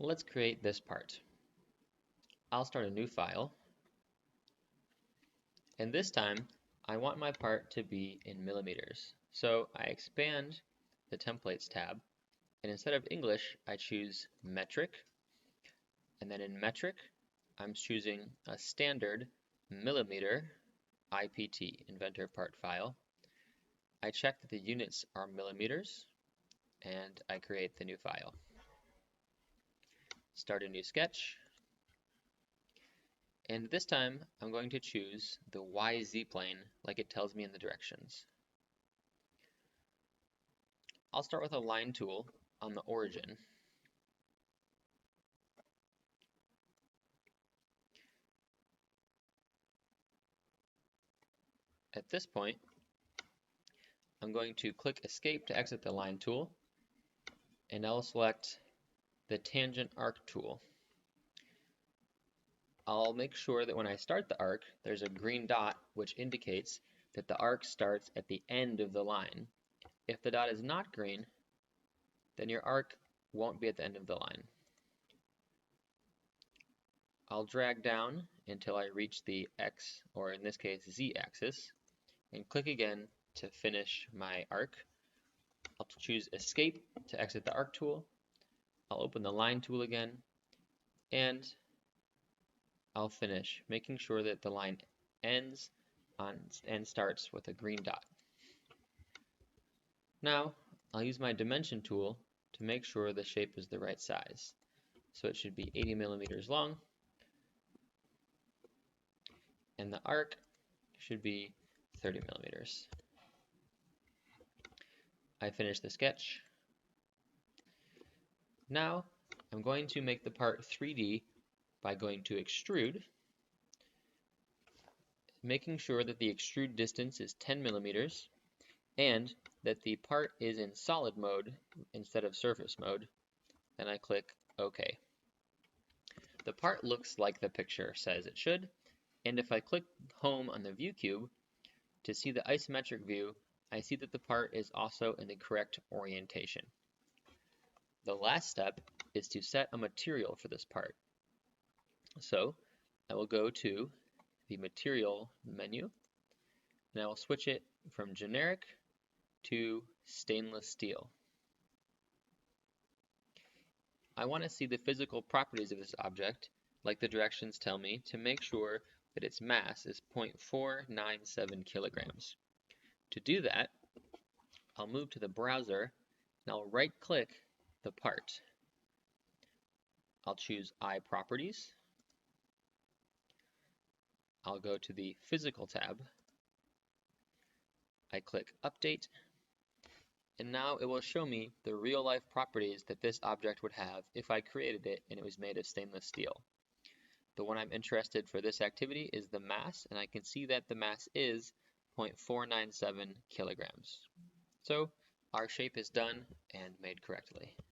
Let's create this part. I'll start a new file, and this time I want my part to be in millimeters. So I expand the Templates tab, and instead of English, I choose metric, and then in metric, I'm choosing a standard millimeter IPT, inventor part file. I check that the units are millimeters, and I create the new file. Start a new sketch, and this time I'm going to choose the YZ plane like it tells me in the directions. I'll start with a line tool on the origin. At this point, I'm going to click Escape to exit the line tool, and I'll select the Tangent Arc tool. I'll make sure that when I start the arc, there's a green dot which indicates that the arc starts at the end of the line. If the dot is not green, then your arc won't be at the end of the line. I'll drag down until I reach the X, or in this case Z axis, and click again to finish my arc. I'll choose Escape to exit the Arc tool. I'll open the Line tool again, and I'll finish, making sure that the line ends and starts with a green dot. Now, I'll use my Dimension tool to make sure the shape is the right size. So it should be 80 millimeters long, and the arc should be 30 millimeters. I finish the sketch. Now I'm going to make the part 3D by going to Extrude, making sure that the extrude distance is 10 millimeters and that the part is in solid mode instead of surface mode. Then I click OK. The part looks like the picture says it should, and if I click Home on the View cube to see the isometric view, I see that the part is also in the correct orientation. The last step is to set a material for this part. So I will go to the Material menu, and I will switch it from generic to stainless steel. I want to see the physical properties of this object, like the directions tell me, to make sure that its mass is 0.497 kilograms. To do that, I'll move to the browser and I'll right-click the part. I'll choose Eye Properties. I'll go to the Physical tab. I click Update, and now it will show me the real-life properties that this object would have if I created it and it was made of stainless steel. The one I'm interested for this activity is the mass, and I can see that the mass is 0.497 kilograms. So our shape is done and made correctly.